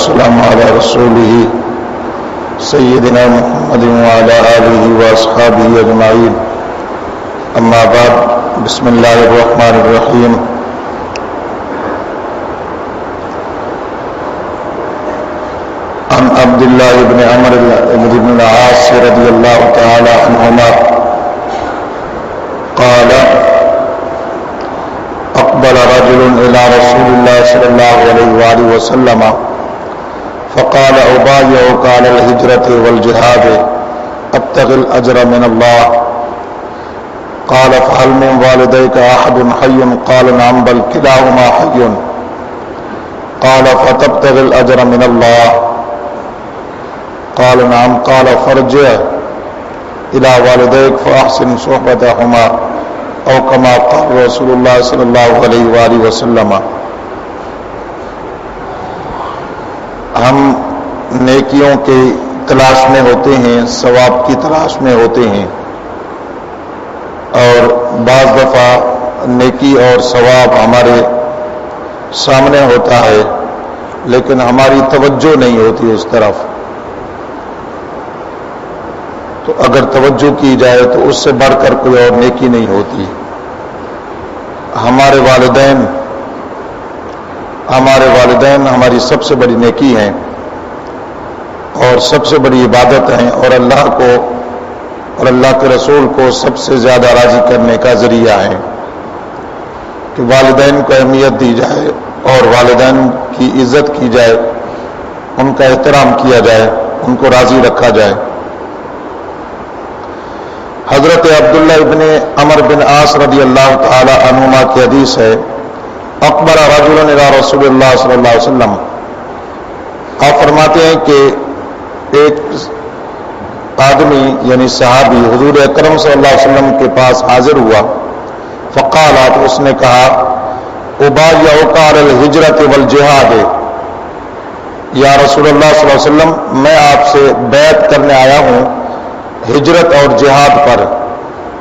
والسلام على رسوله سيدنا محمد وعلى آله وأصحابه أجمعين أما بعد بسم الله الرحمن الرحيم عن عبد الله بن عمرو بن العاص رضي الله تعالى عنهما قال أقبل رجل إلى رسول الله صلى الله عليه وآله وسلم فقال أبايعك على الهجرة والجهاد أبتغي الأجر من الله قال فهل من والديك أحد حي قال نعم بل كلاهما حي قال فتبتغي الأجر من الله قال نعم قال فارجع إلى والديك فأحسن صحبتهما او كما قال رسول اللہ صلی اللہ علیہ وآلہ وسلم. ہم نیکیوں کی تلاش میں ہوتے ہیں، ثواب کی تلاش میں ہوتے ہیں، اور بعض دفعہ نیکی اور ثواب ہمارے سامنے ہوتا ہے لیکن ہماری توجہ نہیں ہوتی اس طرف. تو اگر توجہ کی جائے تو اس سے بڑھ کر کوئی اور نیکی نہیں ہوتی. ہمارے والدین ہماری سب سے بڑی نیکی ہیں اور سب سے بڑی عبادت ہیں، اور اللہ کو اور اللہ کے رسول کو سب سے زیادہ راضی کرنے کا ذریعہ ہے کہ والدین کو اہمیت دی جائے اور والدین کی عزت کی جائے، ان کا احترام کیا جائے، ان کو راضی رکھا جائے. حضرت عبداللہ ابن عمر بن عاص رضی اللہ تعالی عنہما کی حدیث ہے، اقبل رجل الی رسول اللہ صلی اللہ علیہ وسلم. آپ فرماتے ہیں کہ ایک آدمی یعنی صحابی حضور اکرم صلی اللہ علیہ وسلم کے پاس حاضر ہوا. فقال، تو اس نے کہا، ابایعک علی الہجرۃ والجہاد، یا رسول اللہ صلی اللہ علیہ وسلم میں آپ سے بیعت کرنے آیا ہوں ہجرت اور جہاد پر،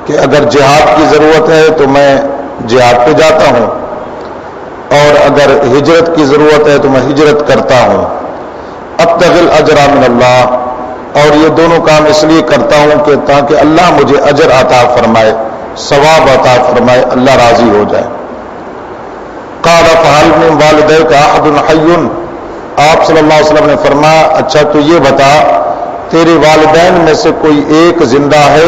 کہ اگر جہاد کی ضرورت ہے تو میں جہاد پہ جاتا ہوں، اور اگر ہجرت کی ضرورت ہے تو میں ہجرت کرتا ہوں. ابتغی الاجر من اللہ، اور یہ دونوں کام اس لیے کرتا ہوں کہ تاکہ اللہ مجھے اجر عطا فرمائے، ثواب عطا فرمائے، اللہ راضی ہو جائے. قال فهل من والديك احد حي، آپ صلی اللہ علیہ وسلم نے فرمایا، اچھا تو یہ بتا تیرے والدین میں سے کوئی ایک زندہ ہے؟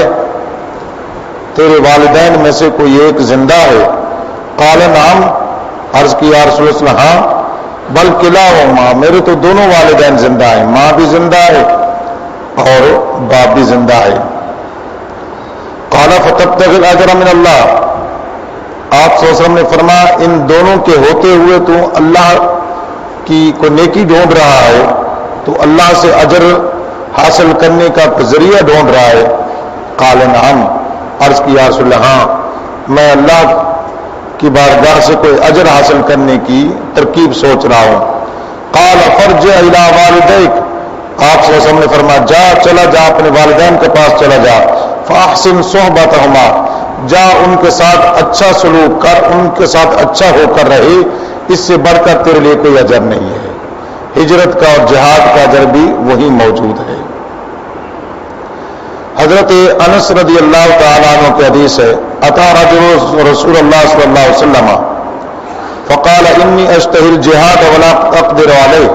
تیرے والدین میں سے کوئی ایک زندہ ہے؟ قال نعم، عرض کی یا رسول اللہ، ہاں. بل کلاہما، میرے تو دونوں والدین زندہ ہیں، ماں بھی زندہ ہے اور باپ بھی زندہ ہے. قال فتبتغی الاجر من اللہ، آپ صلی اللہ علیہ وسلم نے فرمایا ان دونوں کے ہوتے ہوئے تو اللہ کی کوئی نیکی ڈھونڈ رہا ہے، تو اللہ سے اجر حاصل کرنے کا ذریعہ ڈھونڈ رہا ہے. قال نعم، عرض کی یا رسول اللہ، ہاں میں اللہ کی بارگاہ سے کوئی اجر حاصل کرنے کی ترکیب سوچ رہا ہوں. قال فرجع الی والدیک، آپ صلی اللہ علیہ وسلم نے فرمایا چلا جا اپنے والدین کے پاس چلا جا. فاحسن صحبتہما، جا ان کے ساتھ اچھا سلوک کر، ان کے ساتھ اچھا ہو کر رہے، اس سے بڑھ کر تیرے لیے کوئی اجر نہیں ہے. ہجرت کا اور جہاد کا اجر بھی وہی موجود ہے. حضرت انس رضی اللہ تعالیٰ عنہ کی حدیث ہے، اتی رجل رسول اللہ صلی اللہ علیہ وسلم فقال انی اشتہی الجہاد ولا اقدر علیہ.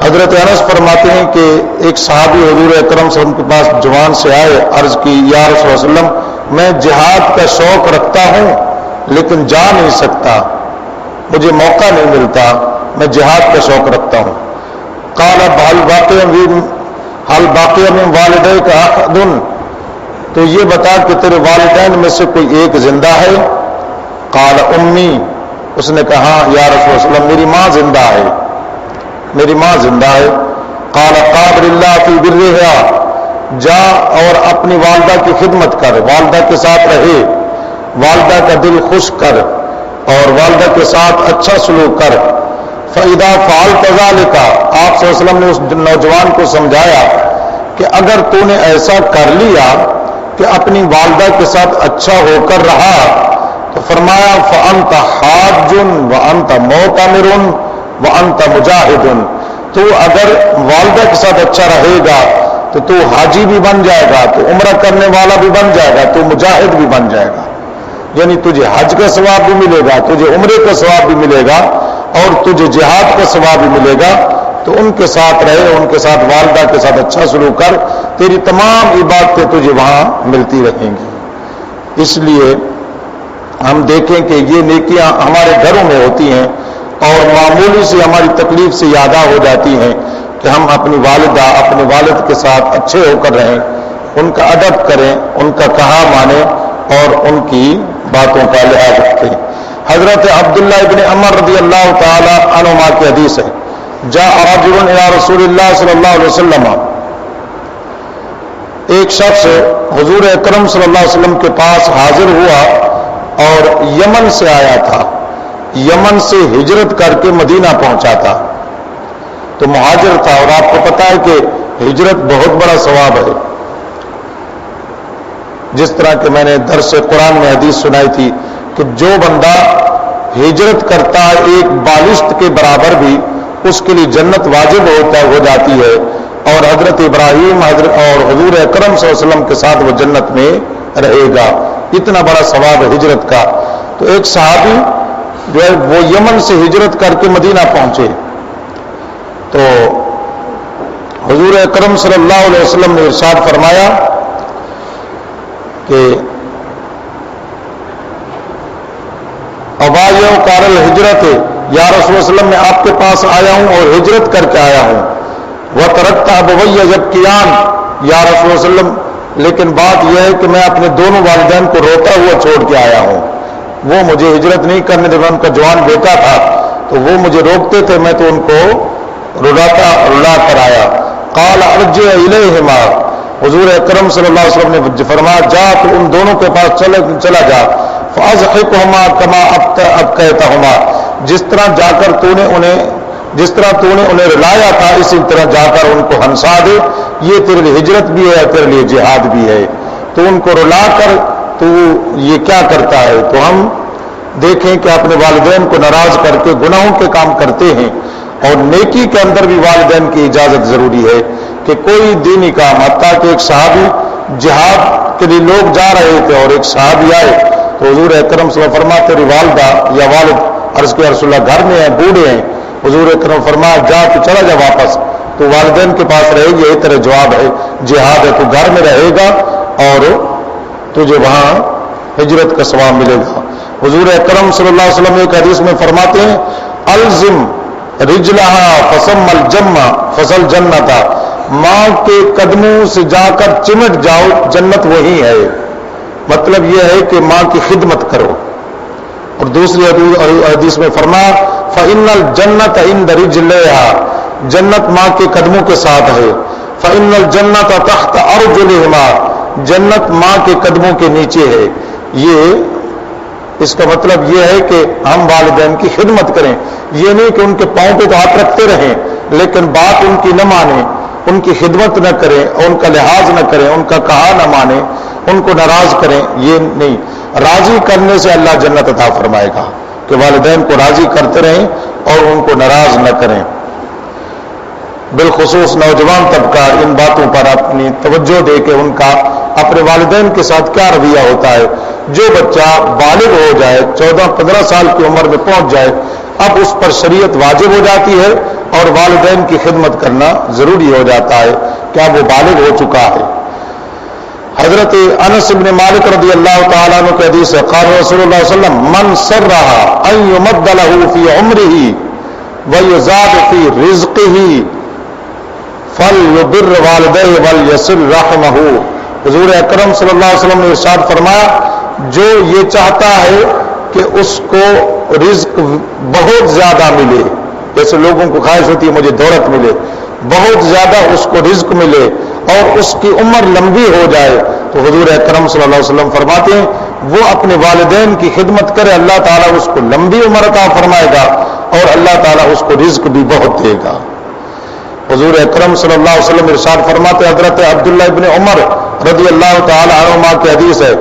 حضرت انس فرماتے ہیں کہ ایک صحابی حضور اکرم صلی اللہ علیہ وسلم کے پاس جوان سے آئے، عرض کی یا رسول اللہ صلی اللہ علیہ وسلم میں جہاد کا شوق رکھتا ہوں لیکن جا نہیں سکتا، مجھے موقع نہیں ملتا، میں جہاد کا شوق رکھتا ہوں. قال حل باقی من والدیک احد، تو یہ بتا کہ تیرے والدین میں سے کوئی ایک زندہ ہے؟ قال امی، اس نے کہا یا رسول اللہ صلی اللہ علیہ وسلم میری ماں زندہ ہے، میری ماں زندہ ہے. قال قابل اللہ فی برہا، جا اور اپنی والدہ کی خدمت کر، والدہ کے ساتھ رہے، والدہ کا دل خوش کر اور والدہ کے ساتھ اچھا سلوک کر. فَإِذَا فَعَلْتَ ذَلِكَ، آپ صلی اللہ علیہ وسلم نے اس نوجوان کو سمجھایا کہ اگر تو نے ایسا کر لیا کہ اپنی والدہ کے ساتھ اچھا ہو کر رہا، تو فرمایا فَأَنْتَ حَاجٌ وَأَنْتَ مُعْتَمِرٌ، وانت مجاہد، تو اگر والدہ کے ساتھ اچھا رہے گا تو حاجی بھی بن جائے گا، تو عمرہ کرنے والا بھی بن جائے گا، تو مجاہد بھی بن جائے گا، یعنی تجھے حج کا ثواب بھی ملے گا، تجھے عمرے کا ثواب بھی ملے گا اور تجھے جہاد کا ثواب بھی ملے گا۔ تو ان کے ساتھ رہے، ان کے ساتھ والدہ کے ساتھ اچھا سلوک کر، تیری تمام عبادتیں تجھے وہاں ملتی رہیں گی۔ اس لیے ہم دیکھیں کہ یہ نیکیاں ہمارے گھروں میں ہوتی ہیں اور معمولی سی ہماری تکلیف سے یادہ ہو جاتی ہیں کہ ہم اپنی والدہ اپنے والد کے ساتھ اچھے ہو کر رہیں، ان کا ادب کریں، ان کا کہا مانیں اور ان کی باتوں کا لحاظ رکھیں۔ حضرت عبداللہ ابن عمر رضی اللہ تعالی عنہما کی حدیث ہے، جاء رجل الی رسول اللہ صلی اللہ علیہ وسلم، ایک شخص حضور اکرم صلی اللہ علیہ وسلم کے پاس حاضر ہوا اور یمن سے آیا تھا، یمن سے ہجرت کر کے مدینہ پہنچا تھا، تو مہاجر تھا، اور آپ کو پتا ہے کہ ہجرت بہت بڑا ثواب ہے۔ جس طرح کہ میں نے درس قرآن میں حدیث سنائی تھی کہ جو بندہ ہجرت کرتا ہے ایک بالشت کے برابر بھی اس کے لیے جنت واجب ہو جاتی ہے، اور حضرت ابراہیم اور حضور اکرم صلی اللہ علیہ وسلم کے ساتھ وہ جنت میں رہے گا، اتنا بڑا ثواب ہے ہجرت کا۔ تو ایک صحابی جو ہے وہ یمن سے ہجرت کر کے مدینہ پہنچے، تو حضور اکرم صلی اللہ علیہ وسلم نے ارشاد فرمایا کہ ابایو کارل ہجرت، یا رسول اللہ علیہ وسلم میں آپ کے پاس آیا ہوں اور ہجرت کر کے آیا ہوں، وترکت ابویہ یبکیان، یا رسول اللہ علیہ وسلم لیکن بات یہ ہے کہ میں اپنے دونوں والدین کو روتا ہوا چھوڑ کے آیا ہوں، وہ مجھے ہجرت نہیں کرنے دے، ان کا جوان بیٹا تھا تو وہ مجھے روکتے تھے، میں تو ان کو رلا کر آیا۔ قال ارجع الیہما، حضور اکرم صلی اللہ علیہ وسلم نے فرمایا جا تو ان دونوں کے پاس چلا جا، فاضحکہما کما ابکیتہما، جس طرح تو نے انہیں رلایا تھا اسی طرح جا کر ان کو ہنسا دے، یہ تیرے لیے ہجرت بھی ہے، تیرے لیے جہاد بھی ہے۔ تو ان کو رلا کر تو یہ کیا کرتا ہے؟ تو ہم دیکھیں کہ اپنے والدین کو ناراض کر کے گناہوں کے کام کرتے ہیں، اور نیکی کے اندر بھی والدین کی اجازت ضروری ہے کہ کوئی دینی کام، حتیٰ کہ ایک صحابی جہاد کے لیے لوگ جا رہے تھے اور ایک صحابی آئے تو حضور اکرم صلی اللہ علیہ وسلم فرمایا تیری والدہ یا والد، عرض کیا رسول اللہ گھر میں ہیں، بوڑھے ہیں، حضور اکرم فرمایا جا تو چلا جا واپس، تو والدین کے پاس رہے گی، یہی تیرا جواب ہے، جہاد ہے، تو گھر میں رہے گا اور تجھے وہاں ہجرت کا ثواب ملے گا۔ حضور اکرم صلی اللہ علیہ وسلم ایک حدیث میں فرماتے ہیں الزم رجلہا فسم الجنہ فصل جنتا، ماں کے قدموں سے جا کر چمٹ جاؤ، جنت وہی ہے، مطلب یہ ہے کہ ماں کی خدمت کرو۔ اور دوسری حدیث میں فرمایا فإن الجنت عند رجلہا، جنت ماں کے قدموں کے ساتھ ہے، فإن الجنت تحت ارجلہما، جنت ماں کے قدموں کے نیچے ہے۔ یہ اس کا مطلب یہ ہے کہ ہم والدین کی خدمت کریں، یہ نہیں کہ ان کے پاؤں پہ تو ہاتھ رکھتے رہیں لیکن بات ان کی نہ مانیں، ان کی خدمت نہ کریں، ان کا لحاظ نہ کریں، ان کا کہا نہ مانیں، ان کو ناراض کریں، یہ نہیں۔ راضی کرنے سے اللہ جنت عطا فرمائے گا کہ والدین کو راضی کرتے رہیں اور ان کو ناراض نہ کریں۔ بالخصوص نوجوان طبقہ ان باتوں پر اپنی توجہ دے کہ ان کا اپنے والدین کے ساتھ کیا رویہ ہوتا ہے۔ جو بچہ بالغ ہو جائے، 14-15 سال کی عمر میں پہنچ جائے، اب اس پر شریعت واجب ہو جاتی ہے اور والدین کی خدمت کرنا ضروری ہو جاتا ہے، کیا وہ بالغ ہو چکا ہے۔ حضرت انس بن مالک رضی اللہ تعالیٰ عنہ کی حدیث ہے قال رسول اللہ صلی اللہ علیہ وسلم من سرہ ان یمد لہ فی عمرہ ویزاد فی رزقہ فلیبر والدہ ولیصل رحمہ، حضور اکرم صلی اللہ علیہ وسلم نے ارشاد فرمایا جو یہ چاہتا ہے کہ اس کو رزق بہت زیادہ ملے، جیسے لوگوں کو خواہش ہوتی ہے مجھے دولت ملے، بہت زیادہ اس کو رزق ملے اور اس کی عمر لمبی ہو جائے، تو حضور اکرم صلی اللہ علیہ وسلم فرماتے ہیں وہ اپنے والدین کی خدمت کرے، اللہ تعالیٰ اس کو لمبی عمر عطا فرمائے گا اور اللہ تعالیٰ اس کو رزق بھی بہت دے گا۔ حضور اکرم صلی اللہ علیہ وسلم ارشاد فرماتے، حضرت عبداللہ ابن عمر رضی اللہ تعالی عنہما کی حدیث ہے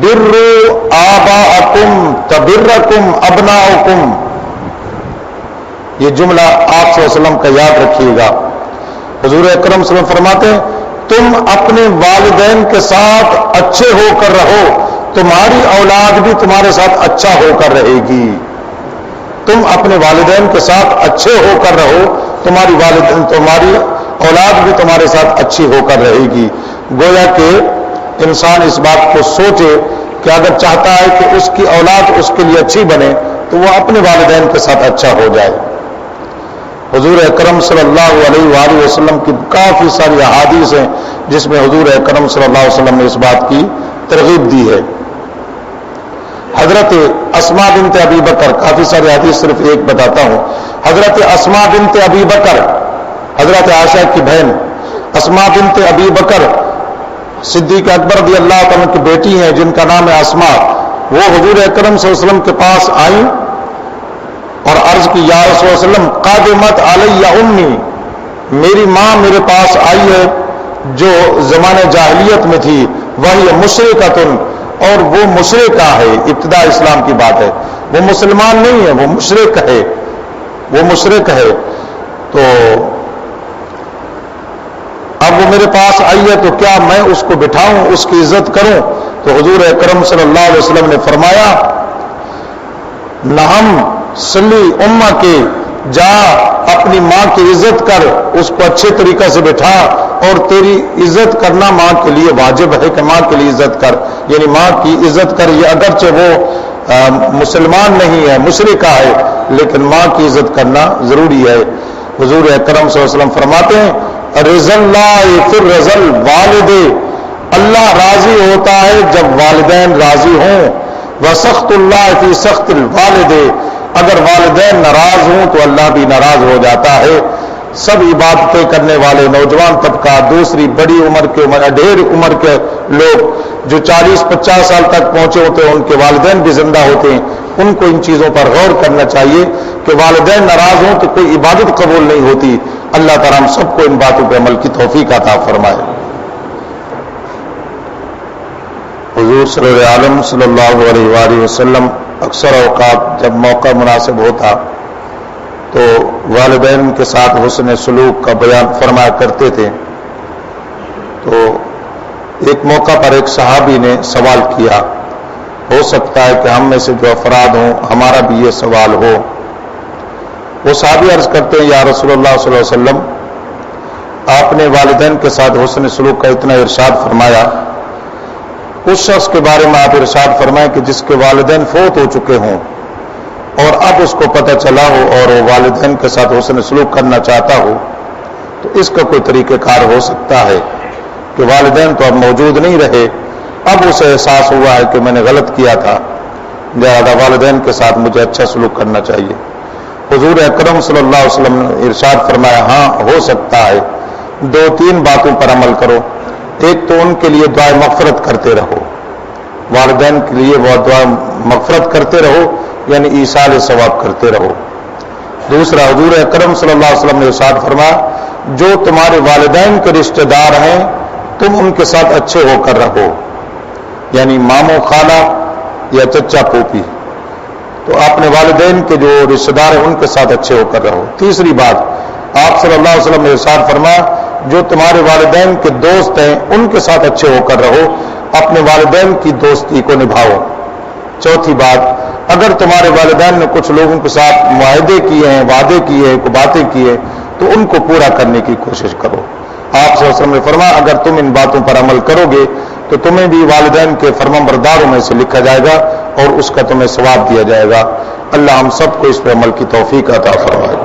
بروا آباءکم تبرکم ابناؤکم، یہ جملہ آپ صلی اللہ علیہ وسلم کا یاد رکھیے گا. حضور اکرم صلی اللہ علیہ وسلم فرماتے ہیں تم اپنے والدین کے ساتھ اچھے ہو کر رہو, تمہاری اولاد بھی تمہارے ساتھ اچھا ہو کر رہے گی. تم اپنے والدین کے ساتھ اچھے ہو کر رہو, تمہاری اولاد بھی تمہارے ساتھ اچھی ہو کر رہے گی. گویا کہ انسان اس بات کو سوچے کہ اگر چاہتا ہے کہ اس کی اولاد اس کے لیے اچھی بنے تو وہ اپنے والدین کے ساتھ اچھا ہو جائے. حضور اکرم صلی اللہ علیہ وآلہ وسلم کی کافی ساری احادیث ہیں جس میں حضور اکرم صلی اللہ علیہ وسلم نے اس بات کی ترغیب دی ہے. حضرت اسماء بنت ابی بکر, کافی ساری حدیث صرف ایک بتاتا ہوں. حضرت اسماء بنت ابی بکر, حضرت عائشہ کی بہن اسماء بنت ابی بکر صدیق اکبر رضی اللہ تعالیٰ کی بیٹی ہیں جن کا نام ہے اسماء. وہ حضور اکرم صلی اللہ علیہ وسلم کے پاس آئیں اور عرض کی یا رسول اللہ علیہ وسلم قادمت علی امی, میری ماں میرے پاس آئی ہے جو زمانہ جاہلیت میں تھی, وہی مشرکۃ, اور وہ مشرکہ ہے. ابتدا اسلام کی بات ہے, وہ مسلمان نہیں ہے, وہ مشرک ہے, وہ مشرک ہے. تو اب وہ میرے پاس آئی ہے تو کیا میں اس کو بٹھاؤں, اس کی عزت کروں؟ تو حضور اکرم صلی اللہ علیہ وسلم نے فرمایا نعم صلی امہ کے, جا اپنی ماں کی عزت کر, اس کو اچھے طریقے سے بٹھا, اور تیری عزت کرنا ماں کے لیے واجب ہے کہ ماں کے لیے عزت کر, یعنی ماں کی عزت کر. یہ اگرچہ وہ مسلمان نہیں ہے, مشرکہ ہے, لیکن ماں کی عزت کرنا ضروری ہے. حضور اکرم صلی اللہ علیہ وسلم فرماتے ہیں رضا اللہ فی رضا الوالد, اللہ راضی ہوتا ہے جب والدین راضی ہوں. وسخط اللہ فی سخط الوالد, اگر والدین ناراض ہوں تو اللہ بھی ناراض ہو جاتا ہے. سب عبادتیں کرنے والے نوجوان طبقہ, دوسری بڑی عمر کے, ڈھیر عمر کے لوگ جو 40-50 سال تک پہنچے ہوتے ہیں, ان کے والدین بھی زندہ ہوتے ہیں, ان کو ان چیزوں پر غور کرنا چاہیے کہ والدین ناراض ہوں تو کوئی عبادت قبول نہیں ہوتی. اللہ تعالیٰ ہم سب کو ان باتوں پہ عمل کی توفیق عطا فرمائے. حضور صلی اللہ علیہ صلی اللہ علیہ وآلہ وسلم اکثر اوقات جب موقع مناسب ہوتا تو والدین کے ساتھ حسن سلوک کا بیان فرمایا کرتے تھے. تو ایک موقع پر ایک صحابی نے سوال کیا, ہو سکتا ہے کہ ہم میں سے جو افراد ہوں ہمارا بھی یہ سوال ہو. وہ صحابی عرض کرتے ہیں یا رسول اللہ صلی اللہ علیہ وسلم, آپ نے والدین کے ساتھ حسن سلوک کا اتنا ارشاد فرمایا, اس شخص کے بارے میں آپ ارشاد فرمائیں کہ جس کے والدین فوت ہو چکے ہوں اور اب اس کو پتہ چلا ہو اور وہ والدین کے ساتھ حسن سلوک کرنا چاہتا ہو, تو اس کا کوئی طریقہ کار ہو سکتا ہے کہ والدین تو اب موجود نہیں رہے, اب اسے احساس ہوا ہے کہ میں نے غلط کیا تھا, لہذا والدین کے ساتھ مجھے اچھا سلوک کرنا چاہیے. حضور اکرم صلی اللہ علیہ وسلم نے ارشاد فرمایا ہاں ہو سکتا ہے, 2-3 باتوں پر عمل کرو. ایک تو ان کے لیے دعائے مغفرت کرتے رہو, والدین کے لیے وہ دعا مغفرت کرتے رہو, یعنی ایصال ثواب کرتے رہو. دوسرا, حضور اکرم صلی اللہ علیہ وسلم نے ارشاد فرمایا جو تمہارے والدین کے رشتہ دار ہیں تم ان کے ساتھ اچھے ہو کر رہو, یعنی ماموں خالہ یا چچا پھوپھی, تو اپنے والدین کے جو رشتہ دار ہیں ان کے ساتھ اچھے ہو کر رہو. تیسری بات, آپ صلی اللہ علیہ وسلم نے ارشاد فرمایا جو تمہارے والدین کے دوست ہیں ان کے ساتھ اچھے ہو کر رہو, اپنے والدین کی دوستی کو نبھاؤ. چوتھی بات, اگر تمہارے والدین نے کچھ لوگوں کے ساتھ معاہدے کیے ہیں, وعدے کیے ہیں, کوئی باتیں کی ہیں, تو ان کو پورا کرنے کی کوشش کرو. آپ صلی اللہ علیہ وسلم نے فرمایا اگر تم ان باتوں پر عمل کرو گے تو تمہیں بھی والدین کے فرمانبرداروں میں سے لکھا جائے گا اور اس کا تمہیں ثواب دیا جائے گا. اللہ ہم سب کو اس پہ عمل کی توفیق عطا فرمائے.